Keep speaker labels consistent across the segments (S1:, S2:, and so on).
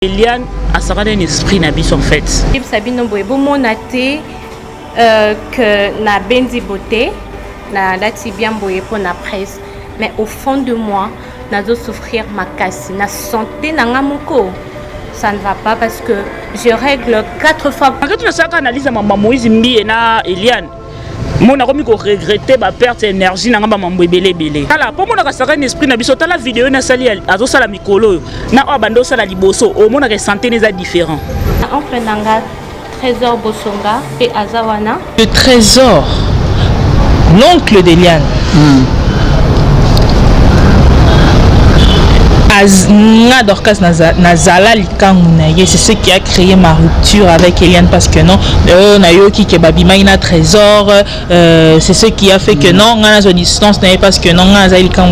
S1: Eliane a ça un esprit n'abis en fait.
S2: Sabine Boebo monaté que na benzi beauté na lati bien boye pour la presse, mais au fond de moi na do souffrir ma casse na santé na ngamoko. Ça ne va pas parce que je règle 4 fois.
S1: Quand tu as analyse à maman Moïse Mbi et na Eliane. Mon a remis qu'on regrettait ma perte d'énergie na ngamba mambo belé belé. Kala pour mon a ça un esprit na biso ta la vidéo na sali azo sala mikolo na abando sala liboso au mon a santé les a différents.
S2: En prenanga Trésor Bosonga et Azawana.
S3: Le Trésor, l'oncle d'Eliane. C'est ce qui a créé ma rupture avec Eliane parce que non, Nayoki Kebabima ina Trésor, c'est ce qui a fait que non, on a une distance parce que non, on a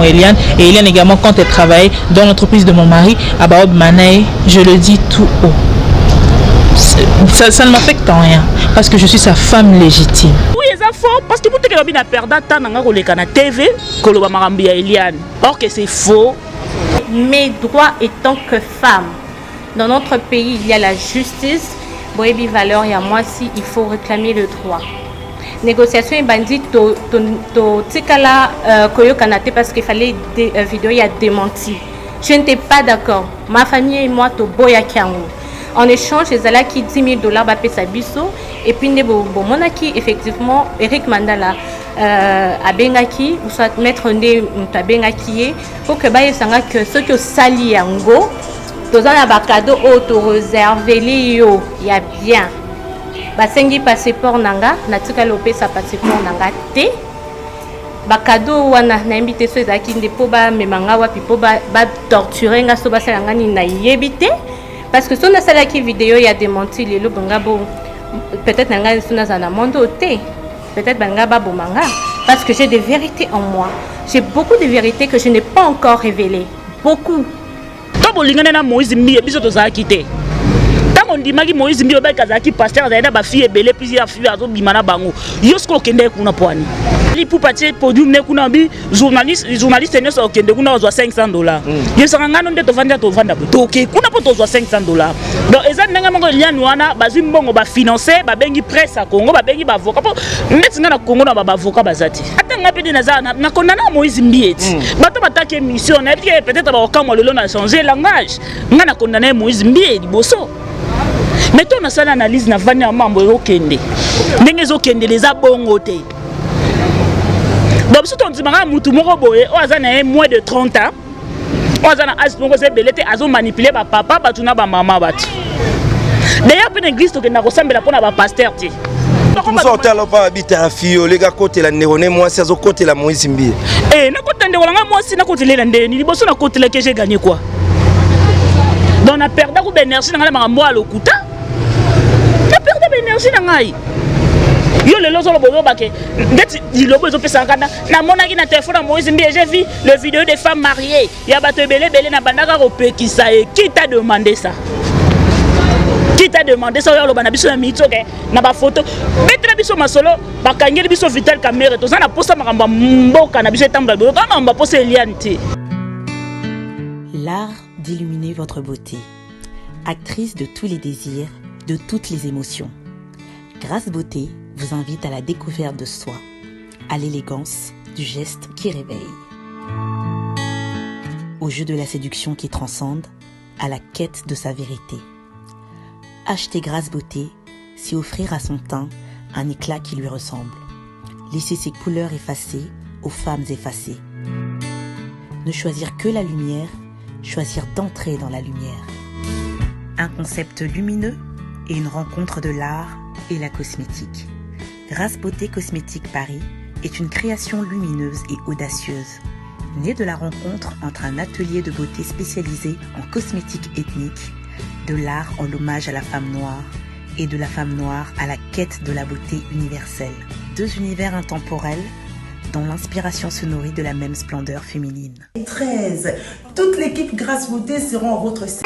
S3: Eliane et Eliane également quand elle travaille dans l'entreprise de mon mari à Baob Manaï, je le dis tout haut. Ça ne m'affecte en rien parce que je suis sa femme légitime.
S1: Oui, c'est faux parce que vous avez perdu temps dans la TV que le Marambi à Eliane. Or que c'est faux.
S2: Mes droits étant que femme. Dans notre pays, il y a la justice. Boebi valeur et à moi si il faut réclamer le droit. Négociation et bandit to tikala koyo kanate parce qu'il fallait des vidéos il y a démenti. Je n'étais pas d'accord. Ma famille et moi to boya kiango. En échange, les ala qui $10 000 bapé sa biso et puis ne bo monaki effectivement Eric Mandala a bengaki ou soit mettre ne tabengaki pour que baye sanga que ceux qui sali yango dans un abacado auto réservé yo ya bien ba sengi passeport nanga natika lopé sa passeport nanga té bakado wana na invité ceux qui ne po ba memanga wapi po ba torturer nga so ba sala ngani na yebité. Parce que si on a celle qui vidéo, il y a démenti les loups, peut-être peut-être manga. Parce que j'ai des vérités en moi. J'ai beaucoup de vérités que je n'ai pas encore révélées. Beaucoup.
S1: Quand on dit que Moïse Mbi, on dit que Moïse Mbi est pasteur, il y a des filles belées, plusieurs filles qui sont bango. Yosko kende kuna poani. Pour partir podium ne kuna bi journaliste ne so kende kuna ozo $500. Yesanga non de to vanda toke kuna po tozo $500. Donc eza ndanga mongo Eliane wana bazwi mbongo ba financer ba bengi presse à Congo ba bengi ba avocat po ndetinga na Congo na ba avocat bazati. Atanga pedi na za na kondana Moïse Mbi eti. Bato batake mission na eti peut-être ba okamwa lelo na changer langage. Nga na kondana Moïse Mbi liboso. Mais ton na sala analyse na vanya mambo okende. Ndenge zo kende les abongo te. Donc si on dit que tu moins de 30 ans, on a manipulé papa, maman. D'ailleurs, une église qui a ressemblé à un pasteur.
S4: Nous sommes pas habiter à Fio, les gars côté la néroné, moi c'est au côté la Moïse Mbi.
S1: Eh, na côté de moi c'est na côté la ndé, ni bosso na côté la que j'ai gagné quoi. Donc on a perdu beaucoup d'énergie dans la moi le kuta. On a perdu d'énergie dans la yo le lozo lo bozo baké ndeti dilobo zo pesa kana na monaki na téléphone à Moïse Mbi j'ai vu les vidéos des femmes mariées ya bato belé na bandaka kopekisa et qui t'a demandé ça yo lo bana biso na mito ke na ba photo mettre biso masolo bakangeli biso vital caméra to ça na posta makamba mboka na biso tamba bo kana mba posa Eliane té.
S5: L'art d'illuminer votre beauté. Actrice de tous les désirs, de toutes les émotions. Grâce Beauté vous invite à la découverte de soi, à l'élégance du geste qui réveille, au jeu de la séduction qui transcende, à la quête de sa vérité. Acheter Grâce Beauté, c'est offrir à son teint un éclat qui lui ressemble. Laisser ses couleurs effacées aux femmes effacées. Ne choisir que la lumière, choisir d'entrer dans la lumière. Un concept lumineux et une rencontre de l'art et la cosmétique. Grâce Beauté Cosmétique Paris est une création lumineuse et audacieuse, née de la rencontre entre un atelier de beauté spécialisé en cosmétique ethnique, de l'art en hommage à la femme noire et de la femme noire à la quête de la beauté universelle. Deux univers intemporels dont l'inspiration se nourrit de la même splendeur féminine.
S6: 13. Toute l'équipe Grâce Beauté seront en votre service.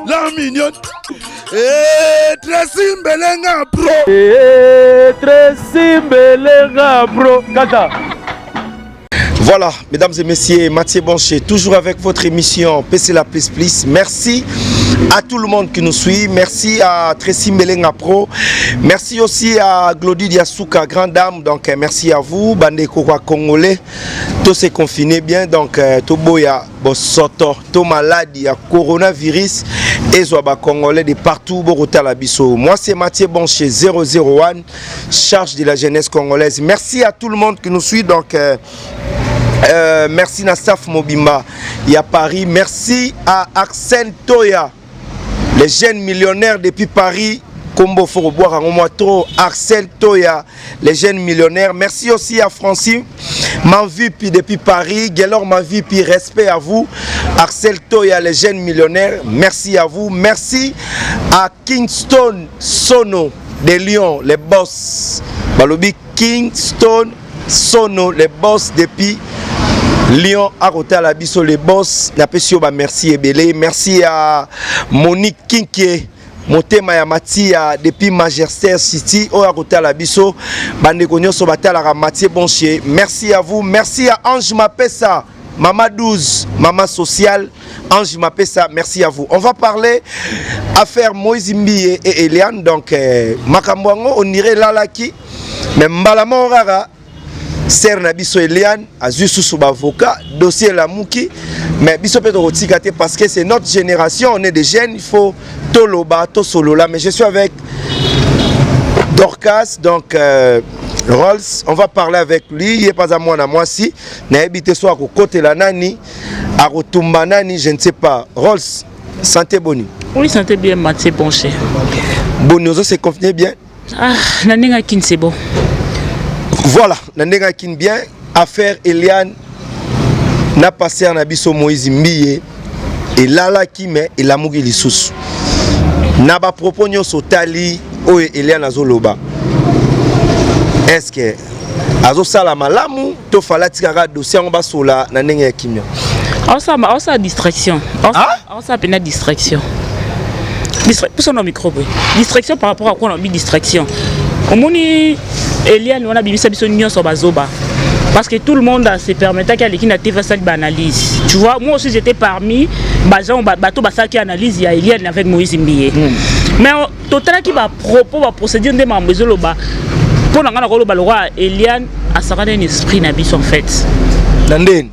S7: La mignonne,
S4: Tracy Mbelenga Pro.
S7: Tracy Mbelenga Pro. Kata.
S4: Voilà, mesdames et messieurs, Mathieu Boncher, toujours avec votre émission PC La Plus Plus. Merci à tout le monde qui nous suit. Merci à Tracy Mbelenga Pro. Merci aussi à Glody Diasuka, grande dame. Donc, merci à vous, Bandé Kouwa Congolais. Tous ces confinés bien. Donc, Toboya, Bosoto, tout malade, il y a coronavirus. Et Zoaba Congolais de partout, Borota Labisso. Moi, c'est Mathieu Boncher, 001, charge de la jeunesse congolaise. Merci à tout le monde qui nous suit. Donc, merci Nassaf Mobimba, il y a Paris. Merci à Arsène Toya, les jeunes millionnaires depuis Paris. Combo Foroboire en Moitro, Arsène Toya, les jeunes millionnaires. Merci aussi à Francine Manvipi depuis Paris. Guélor Manvipi, respect à vous. Arsène Toya, les jeunes millionnaires. Merci à vous. Merci à Kingston Sono de Lyon, les boss. Balobi Kingston Sono, les boss depuis Lyon, à Rota Labisso, les boss. Merci Ebele. Merci à Monique Kinké, Motema ya Matia depuis Manchester City, au Rota Labisso, Bandegonyo Sobatala Mathieu Boncher. Merci à vous. Merci à Ange Mapessa, Maman 12, Maman Sociale. Ange Mapessa, merci à vous. On va parler affaire Moïse Mbiye et Eliane. Donc, Makambwango, on irait Lalaki, mais Mbalamo Rara. Ser na biso Eliane azu sous avocat dossier la mouki mais biso peut retikate parce que c'est notre génération, on est des jeunes, il faut toloba to solo là. Mais je suis avec Dorcas, donc Rolls, on va parler avec lui. Il est pas à moi si na habité soit à côté la nani à Rotumba nani, je ne sais pas. Rolls, santé boni.
S1: Oui, santé bien Mathieu Boncher.
S4: Bonioso c'est confiné bien.
S1: Ah, naninga kin c'est bon.
S4: Voilà, Nandega kin bien, affaire Eliane n'a passé en abisso Moïse Mbiye et Lala Kime et la Mugi Lissous. N'a pas proposé au tali ou Eliane Azoloba. Est-ce que Azo Salama Lamu, to falatikara dossier en bas sola, Nandega Kimia?
S1: On sa distraction. On sa peine distraction. Pour son micro, distraction par rapport à quoi on a mis distraction. Au moni Eliane on a bien ça sur bazoba parce que tout le monde se permettait qu'elle qui n'a pas fait analyse. Tu vois, moi aussi j'étais parmi bateau basa qui analyse ya Eliane avec Moïse Mbiye. Mais total qui va propos va procéder de ma maison là pour nga na ko ba roi Eliane a sarana un esprit na biso en fait.
S4: Nanden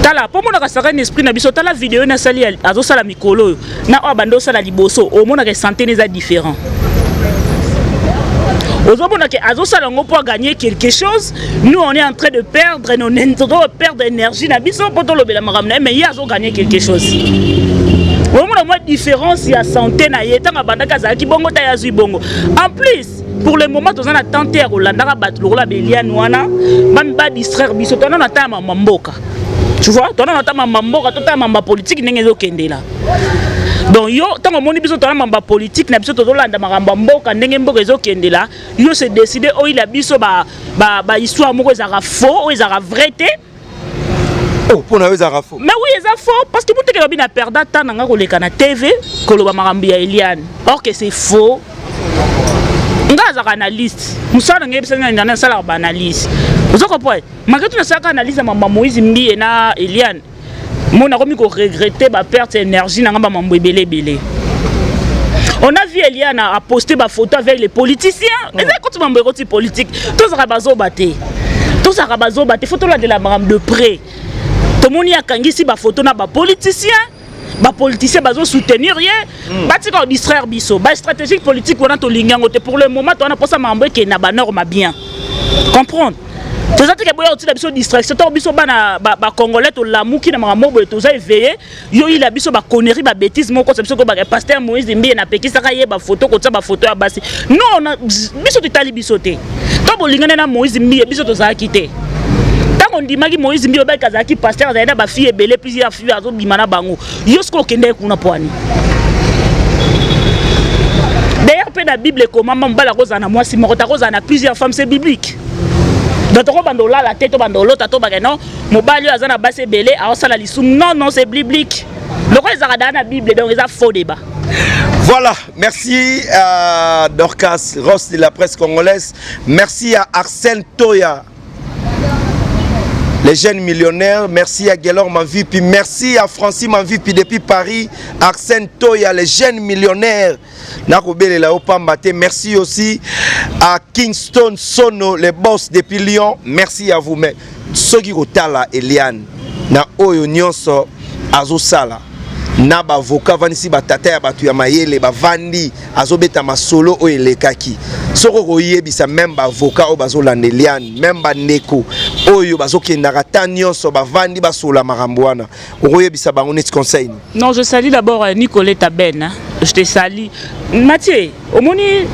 S1: tala pour mon ka un esprit na biso tala vidéo na sali azo sala mikolo na abando sala liboso au monde que santé les différents. Pour gagner quelque chose, nous on est en train de perdre nos perdre énergie, mais ils ont gagné quelque chose. La différence, il y a santé, en plus, pour le moment, nous avons tenté à distraire, tu vois, tu politique, donc yo tant que biso to mamba politique na biso to landa maramba mboka ndenge mboka ezokende la yo se décider o il a biso ba histoire moko ezara faux o ezara vrai té.
S4: Oh pour na ezara faux.
S1: Mais oui ezara faux parce que bouteke bina perda tant nga ko leka na TV ko loba marambi ya Eliane or que c'est faux. Nga za analyste musana ngebisa ngana sala ba analyse uzoko poe maketu na saka analyse mamba Moïse Mbiye na Eliane. Mon a remis qu'on regrettait ma perte d'énergie dans ma mambo belé. On a vu Eliane a posté ma photo avec les politiciens. Et ça quand tu m'embêtes politique, tous ça rabazo batté. Tous ça rabazo batté. Photo là de la madame de près. Tout le monde y a kangi si ma photo na ba politicien. Ba politicien bazo soutenir rien. Ba ti ko distraire biso. Ba stratégique politique on a to lingango pour le moment on a pas ça mambo qui na ba norme bien. Comprendre? C'est ça que tu as besoin de distraction. Tu as besoin de Congolais, tu as besoin de éveillé. Il a besoin de conneries, de bêtises. Moi, je suis pasteur Moïse Mbiye na peki saka yeba photo ko ba photo ya basi. Non, on a biso de tali bisoté. To bolingana na Moïse Mbiye biso to za kité. Tant on dit maki Moïse Mbiye ba kazaki pasteur za ba fille belé plusieurs filles azo bimana bango. Yo sko kende kuna poani. D'ailleurs, dans la Bible comment mbala ko za na moi si mo ta ko za na plusieurs femmes c'est biblique. Donc bandola la tête bandolo tato bagano mobali azana basse belé a osala lisum non c'est biblique. Le quoi ils a dans la Bible donc ils a faux débat.
S4: Voilà, merci à Dorcas Ross de la presse congolaise. Merci à Arsène Toya, les jeunes millionnaires. Merci à Guélor Manvipi. Merci à Francis Manvipi depuis Paris. Arsène Toya, les jeunes millionnaires. Merci aussi à Kingston Sono, les boss depuis Lyon. Merci à vous. Mais ceux qui ont la Eliane, na oyo nyonso azosala. Na ba avocat vanisi ba tata ya batu ya mayele ba vandi azobeta masolo o elekaki soko koyebisa même ba avocat o bazolanda Eliane même ba neko oyo bazokendaka ta nyonso ba vandi basola makambo wana okoyebisa bango neti conseil.
S1: Non, je salue d'abord Nicolette Ben, hein. Je te salue Mathieu omoni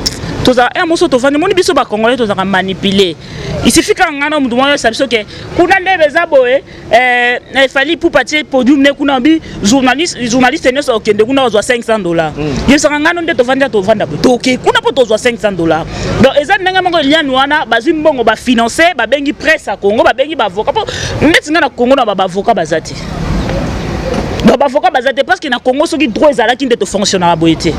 S1: toza un morceau to fandi moni biso ba congolais toza manipuler. Il suffit quand ngana mutu moyo sabiso ke kuna ndebe za boye fali pour partir podium ne kuna bi journaliste ne so okende kuna ozwa $500. Yesa ngana nde to vanda botoke kuna po tozwa $500. Donc eza ndenge moko Eliane wana bazwi mbongo ba financer ba bengi presse à Congo ba bengi ba avocat po ndeti ngana Congo na ba avocat bazati. Donc ba avocat bazati parce que na Congo soki droit ezalaki nde to fonctionner la boyete.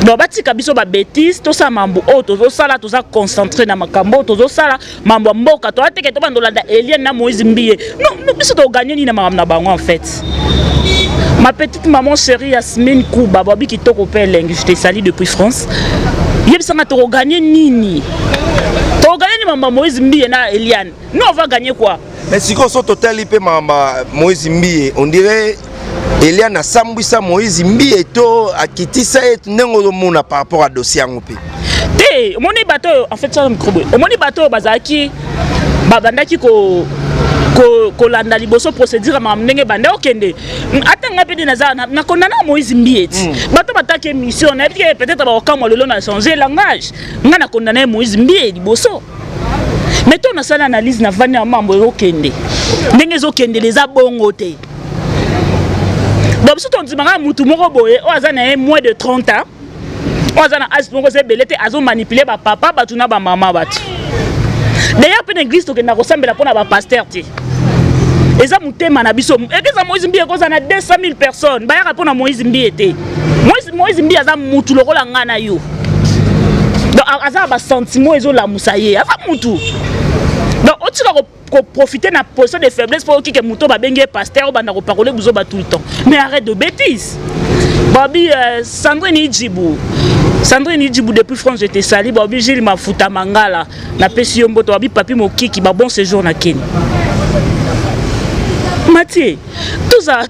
S1: Donc batika biso ba bêtise to sa mambo o tozo sala toza concentré na makambo tozo sala mambo mboka to ateke to bandolanda Eliane na Moïse Mbiye. Non biso to gagner ni na mambo na bango en fait. Ma petite maman chérie Yasmine Kouba babi kitoko peleng je te salue depuis France. Yebisanga to gagner nini? To gagner ni mambo Moïse Mbiye na Eliane. Nous on va gagner quoi?
S4: Mais si on sort total ipé mamba Moïse Mbiye, on dirait Eliane a sambwisa Moïse Mbiye to akitisa et nengo mona par rapport à dossier ngopé.
S1: Té, moni bato en fait ça micro. Moni bato bazaki babandaki ko landa liboso procédure ma ndenge banda okende. Atanga pe dinaza na kondana Moïse Mbiye. Bato bataki mission na peut-être ba okamwa lelo na changer langage. Nga na kondana Moïse Mbiye liboso. Mais toi na sala analyse na vani ya mambo okende. Ndenge zokende les abongo te. Donc si on dit que mutu moko boye o azana moins de 30 ans o azana âge moko se belete azo manipuler ba papa batuna ba maman batu. D'ailleurs pe l'église to kenda ko sambela pona ba pasteur ti. Eza mutema na biso ekeza Moïse Mbiye ko zana 200 000 personnes ba ya pona Moïse Mbiye te. Moïse Mbiye aza mutu lokola ngana yo. Donc aza ba sentiment ezo la musaye aza mutu. Donc on tira ko profiter na position de faiblesse pour que muto ba bengue pasteur ba na ko parler buzo ba tout le temps. Mais arrête de bêtises. Babi Sandrine Djibou depuis France je te salue. Babi Gilles Mafuta Mangala na pesi yombo to babi papi mokiki ba bon séjour na Kenya. Mathieu,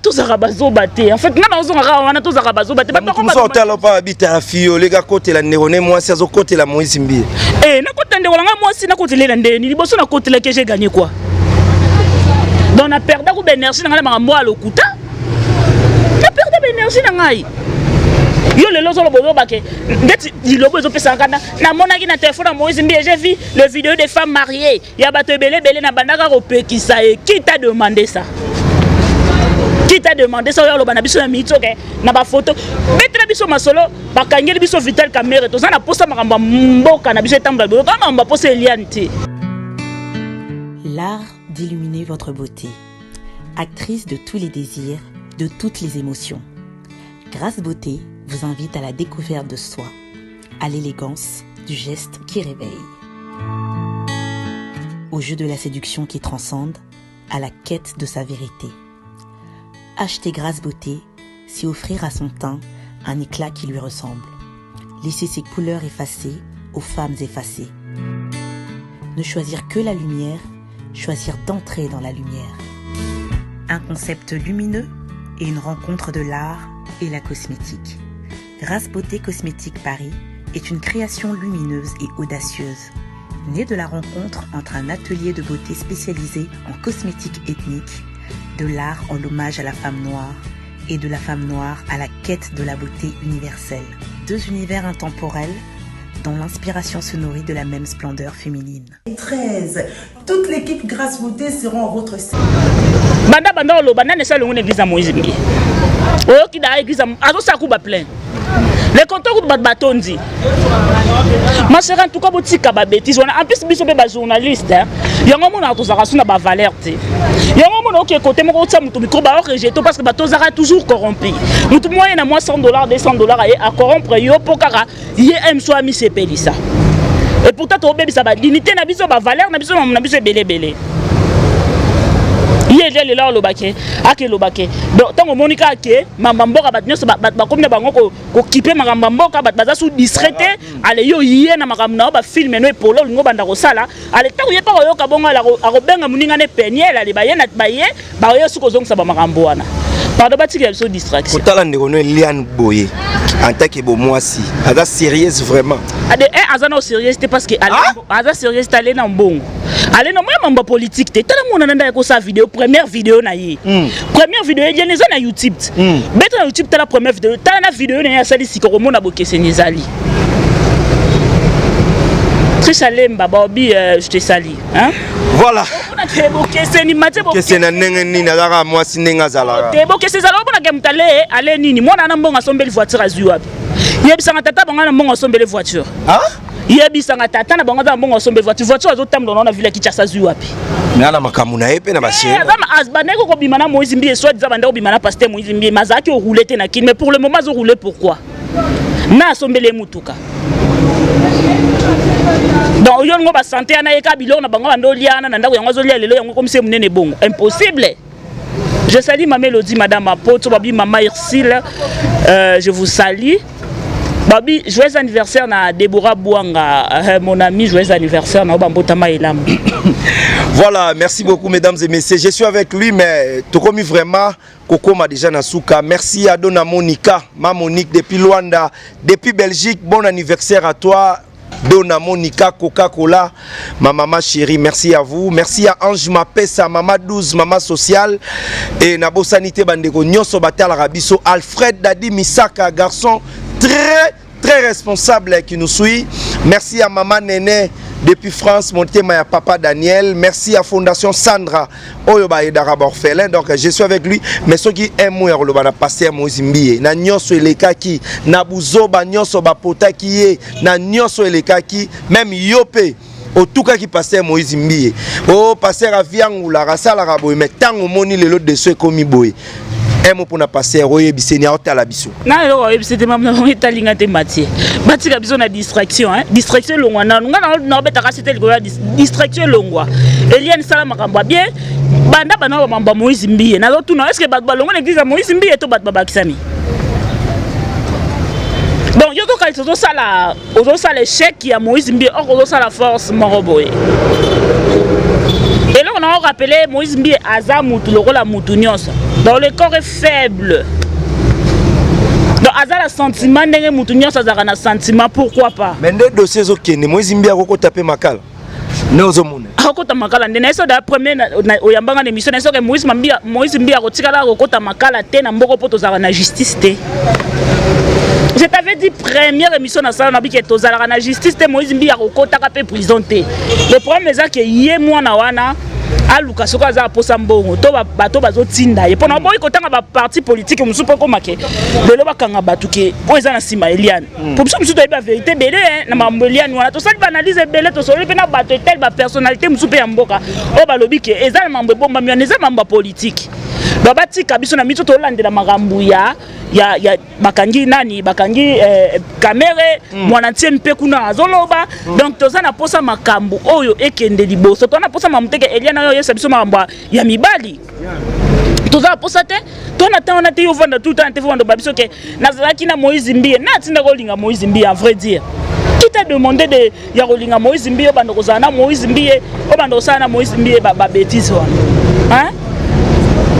S1: tous arabazo baté. En fait, ngana ozonga wana tous arabazo baté. Ba
S4: ko ba talo pa habita fio les gars côté la nérone moi c'est au côté la Moïse Mbiye.
S1: Na côté ndeko nga moi si na côté la ndeni liboso na côté la que j'ai gagné quoi. Donc na perdu ko énergie na ngala makambo a lokuta. Na perdu énergie na ngai. Yo le lozo lobo bake ndeti lilobo ezo pesa kana na monaki na téléphone à Moïse Mbiye j'ai vu le vidéo des femmes mariées. Ya bato belé na bandaka ko pekisa e qui t'a demandé ça? Qui t'a demandé ça? Yo lo bana biso na mitsoke na ba photo. Mettre biso masolo ba kangeli biso vital caméra to za na posta makamba mboka na biso etambula biso kama mba posta Eliane te.
S5: L'art d'illuminer votre beauté. Actrice de tous les désirs, de toutes les émotions. Grâce Beauté vous invite à la découverte de soi, à l'élégance du geste qui réveille. Au jeu de la séduction qui transcende, à la quête de sa vérité. Acheter Grâce Beauté, c'est offrir à son teint un éclat qui lui ressemble. Laisser ses couleurs effacées aux femmes effacées. Ne choisir que la lumière, choisir d'entrer dans la lumière. Un concept lumineux et une rencontre de l'art et la cosmétique. Grâce Beauté Cosmétique Paris est une création lumineuse et audacieuse, née de la rencontre entre un atelier de beauté spécialisé en cosmétique ethnique, de l'art en hommage à la femme noire et de la femme noire à la quête de la beauté universelle. Deux univers intemporels dont l'inspiration se nourrit de la même splendeur féminine.
S6: 13. Toute l'équipe Grâce Beauté seront à votre service.
S1: Banda lo banda ne sala l'église à Moïse Mbiye. Oh qui da église azo sakuba plein. Les compteurs de Batondi. Ma sœur en tout cas botika ba bêtise. En plus biso be ba journaliste. Yango mona to zaka suna ba valeur te. Yango on a côté mon ça mutu micro ba rejeté parce que bato zara toujours corrompu mutu moyen na moi $100 $200 à corrompre yo pokara yé aime soit mi c'est ça et pourtant to bébé ça ba dignité na biso ba valeur na biso belé il est là le baquet ake le baquet donc tant que monika ake mambamboka bat nyos ba comme na bango ko kiper mambamboka bat baza sous distraité ale yo yé na makamna ba film no epolo lingo banda ko sala ale tant que pas yo ka bonga la ko benga muninga ne peniel ale ba ye na ba ye ba yo suko zonga ba makambo wana pardon ba tika so distraction
S4: kotala ndeko no Eliane Boye en tant que bo moi si ada sérieuse vraiment
S1: ade azana sérieux c'était parce que ada sérieux c'était na mbongo ale na moi mamba politique te tala mona nanda ko sa vidéo première vidéo na ye première vidéo il y a na YouTube beta na YouTube tala première vidéo tala na vidéo na ya sali sikoro mona bokese nizali Trichalemba Bobby je te salue hein
S4: voilà
S1: on a te bokese ni mate
S4: bokese na nenga ni na kaka moi si nenga zala
S1: te bokese zala bona ke mutale ale nini mona na mbonga sombeli voiture azui wapi yebisanga tata banga na mbonga sombeli voiture yebisanga tata na banga na mbonga sombeli voiture azotambola na ville Kinshasa azui wapi
S4: ngana makamu na yepe na bashe
S1: azama azbaneko ko bimana Moïse Mbie soit disant banda ko bimana pasteur Moïse Mbie mazaki o rouler te na kin mais pour le moment zo rouler pourquoi na sombeli mutuka donc yo ngo ba santé na yeka bilo na bango bando liana na ndako yango zo lia lelo yango comme c'est munene bongo impossible. Je salue ma Mélodie madame Apoto babi maman Ursule je vous salue babi joyeux anniversaire na Deborah Bouanga mon ami joyeux anniversaire na Bambotama Elam.
S4: Voilà, merci beaucoup mesdames et messieurs. Je suis avec lui mais to comme vraiment Coco m'a déjà nasuka. Merci à Dona Monica, ma Monique depuis Luanda, depuis Belgique. Bon anniversaire à toi. Dona Monica Coca-Cola, ma maman chérie, merci à vous. Merci à Ange Mapesa, maman 12, maman sociale. Et Nabo Sanité Bandeko, Nyoso Batal Rabiso, Alfred Dadi Misaka, garçon très responsable qui nous suit. Merci à maman Néné depuis France, mon thème à papa Daniel. Merci à Fondation Sandra, Oyoba et Darab Orphelin. Donc je suis avec lui. Mais ceux qui aiment moi, le pasteur Moïse Mbie, na nyoso elekaki, na buzoba nyoso bapota qui est, na nyoso elekaki, même Yopé. Au tout cas qui passait Moïse Mbie. Oh pasteur Aviang ou la rasa la raboy, mais tant au moni le lot de ceux comme Boy. Un mot pour na passer royer biseni à hôtel biso.
S1: Na yo c'était même na italinga te matière. Batika biso na distraction hein. Distraction longwa na na betaka c'était le distraction longwa. Eliane sala makamba bien. Banda bana mamba Moïse Mbie. Na lotu na est-ce que bat balongo l'église à Moïse Mbie to bat babakisami. Donc yo to ka to sala l'échec qui a Moïse Mbie or ça la force moroboy. Et là on a rappelé Moïse Mbie Azamu tout le rôle à Moutounios. Donc le corps est faible. Donc Azala sentiment ndenge Moutounios azara na sentiment pourquoi pas.
S4: Mais deux dossiers okene Moïse Mbie akoko taper makala. Neozomune.
S1: Akota makala ndena eso da premier oyambanga émission na eso que Moïse Mbie akotikala akota makala te na mboko poto zara na justice te. Je t'avais dit première émission na sala na bi ke tozala na justice te Moïse Mbie akota ka pe prison te. Le problème est que yé mwana wana aluka soko za posa mbongo to bato bazotinda ye pona boyi kotanga ba parti politique musupo ko make lelo bakanga batu ke po eza na sima Eliane pour biso musuto ba vérité belé na mambo Eliane wana to sali ba analyse belé to soli pe na bato tel ba personnalité musupo ya mboka o ba lobi ke eza na mambo bomba mione eza mambo politique babatika biso na mito to landela makambu ya bakangi nani bakangi kamere mwana ntie mpe kuna azoloba donc toza na posa makambu oyo ekende liboso to na posa mamuteke Eliane yo yesa biso makambu ya mibali toza posa te to na tana te yo vanda tout le temps te vanda babiso ke nazalaki na Moïse Mbie na tinda ko linga Moïse Mbie en vrai dire qui t'a demandé de ya ko linga Moïse Mbie bando ko na Moïse Mbie o bando na Moïse Mbie ba bêtise wana hein.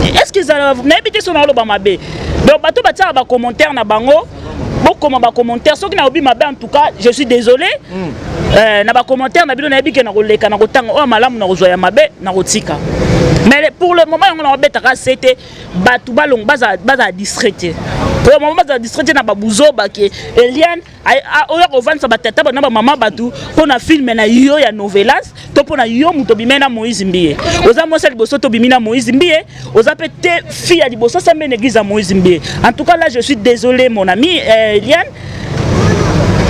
S1: Est-ce qu'ils ont n'habité sur le bamabe? Donc bateau batia ba commentaire na bango. Beaucoup ma commentaire ceux qui na obi mabe en tout cas, je suis désolé. Na ba commentaire na bino na biki na koleka na kotanga o malamu na kozoya mabe na kotika. Mais pour le moment on a betaka c'était batu balong baza distraité. Pour le moment baza distraité na babuzo ba ke Eliane oya ko vendre sa batata na ba mama batu pour na film na yo ya novelas to pour na yo muto bimena Moïse Mbie. Oza mo sel boso to bimina Moïse Mbie, oza pete fille ya liboso sa mena église à Moïse Mbie. En tout cas là je suis désolé mon ami Eliane.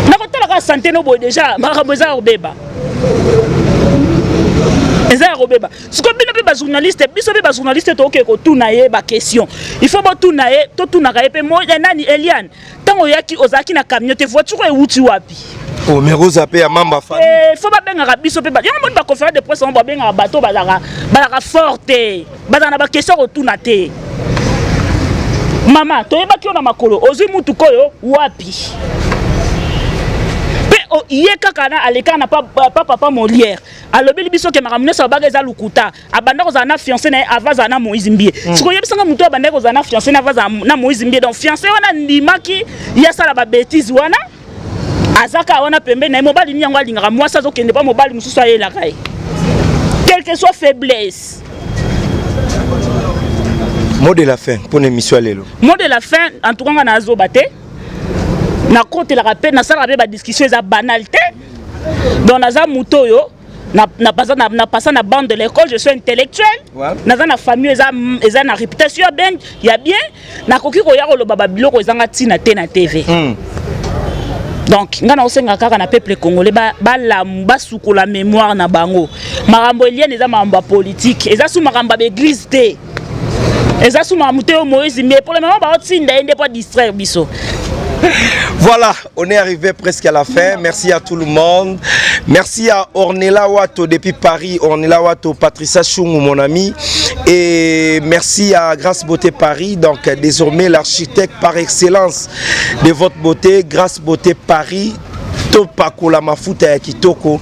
S1: Na ko tala ka santé no boy déjà, ma ka boza obeba. Eza robeba siko bino pe ba journaliste biso pe ba journaliste to ke ko tuna ye ba question il faut ba tuna ye to tuna ka pe mo nani Eliane tango yaki ozaki na camion te voiture e wuti wapi
S4: oh mais Rosa pe ya mamba fa
S1: faut ba benga ka biso pe ba yango ba conférence de presse on ba benga bato bazaka forte bazana ba question ko tuna te mama toyeba ki ona makolo ozwi mutu koyo wapi Iye kaka na aleka na papa Molière alobeli biso ke makamune sa baga eza lukuta abanda kozana na fiancé na avaza na Moïse Mbie siko yebisanga mutu abanda kozana na fiancé na avaza na Moïse Mbie donc fiancé wana ndimaki ya sala ba bêtise wana azaka wana pembe na mobali ni yango alingaka mwasi azokende pa mobali mususu ayelaka ye quelle que soit faiblesse.
S4: Mot de la fin pour l'émission lelo.
S1: Mot de la fin en tout cas na azobate na côté la rappel na sala ba discussion eza banalité donc naza mutoyo na passa na bande de l'école je suis intellectuel naza na famille eza na réputation ben ya bien na koki ko ya ko baba biloko ezanga tina te na TV donc ngana osenga kaka na peuple congolais ba sukola mémoire na bango makambo eliane eza makambo politique eza sous makambo église te eza sous makambo Moïse mais pour le moment ba otinda ende pas distraire biso.
S4: Voilà, on est arrivé presque à la fin. Merci à tout le monde. Merci à Ornella Wato depuis Paris. Ornella Wato, Patricia Choumou, mon ami. Et merci à Grâce Beauté Paris. Donc, désormais, l'architecte par excellence de votre beauté, Grâce Beauté Paris. Topako la mafuta ya kitoko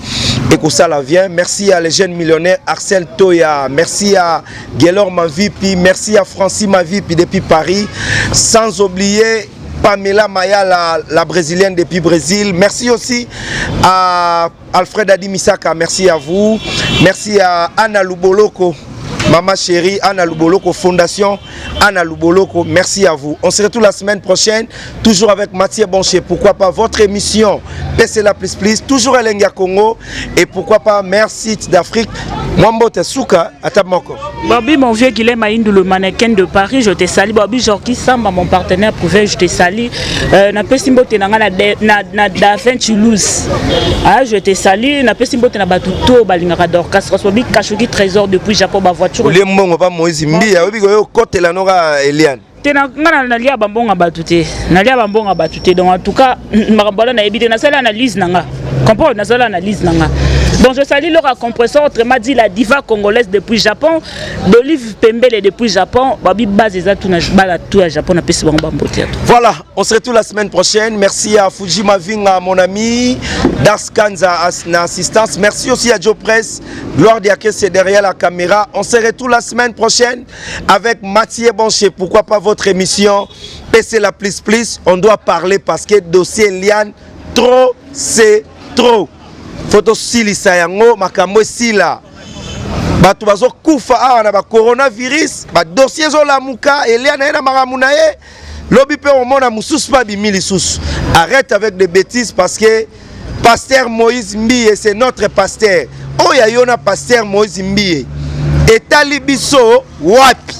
S4: et que ça la vient. Merci à les jeunes millionnaires Axel Toya, merci à Gelor Mavipi, merci à Francis Mavipi depuis Paris, sans oublier Pamela Maya, la brésilienne depuis Brésil. Merci aussi à Alfred Adimisaka, merci à vous. Merci à Anna Luboloko, maman chérie, Anna Luboloko, Fondation Anna Luboloko, merci à vous. On se retrouve la semaine prochaine, toujours avec Mathieu Boncher. Pourquoi pas votre émission PC la plus plus, toujours à Lenga Congo. Et pourquoi pas Merci d'Afrique. Mwambo Tessuka, Atabmoko.
S1: Babi, mon vieux Guilhem Aïndou, le mannequin de Paris, je te salue. Babi, Jorki Samba, mon partenaire privé, je te salue. Na Pesimbo Tenanga na Daven Toulouse. Ah, je te salue. Na Pesimbo Tenanga Batuto, Balingara Dorcas, Roswabi, Kashugi, Trésor depuis Japon, ma voiture.
S4: Le monde pas Moïse Mbia, oui, côté la Nora Eliane.
S1: Tena ngana nalia bambonga batute. Nalia bambonga batute. Donc en tout cas, makambola na ebité na sala analyse nanga. Comprends, na sala analyse nanga. Donc je salue Laura Compresseur, autrement dit la diva congolaise depuis Japon, d'Olive Pembele depuis Japon, Babi Bazeza tout à Japon na pesi bango bambote.
S4: Voilà, on se retrouve la semaine prochaine. Merci à Fujima Vinga, mon ami, Das Kanza na assistance. Merci aussi à Joe Press, Gloire Diaké c'est derrière la caméra. On se retrouve la semaine prochaine avec Mathieu Boncher. Pourquoi pas votre émission PC la plus plus. On doit parler parce que dossier Liane, trop c'est trop. Photo silisa yango makambo sila bato bazo kufa awa na ba coronavirus ba dossier zo la muka Eliane na makamuna ye lobi pe on mona mususu pa bimili susu. Arrête avec des bêtises parce que pasteur Moïse Mbie c'est notre pasteur. Oya yona pasteur Moïse Mbie etali biso wapi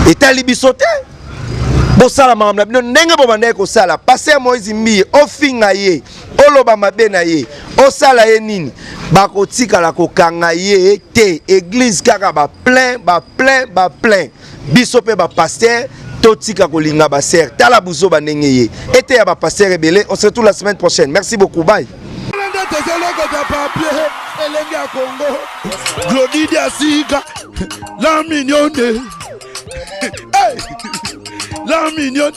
S4: etali biso te bosala makambo na bino ndenge bobandaki kosala pasteur Moïse Mbie ofinga ye oloba mabe na ye osala ye nini bakotikala kokanga ye te église kaka ba plein biso pe ba pasteur totika kolinga ba ser tala buzo ba ndenge ye ete ya ba pasteur ebele. On se retrouve la semaine prochaine. Merci beaucoup, bye.
S8: La mignonne. La mignonne.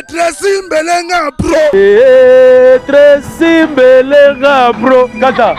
S8: Tracy Mbelenga bro.
S7: Tracy Mbelenga bro. Kata.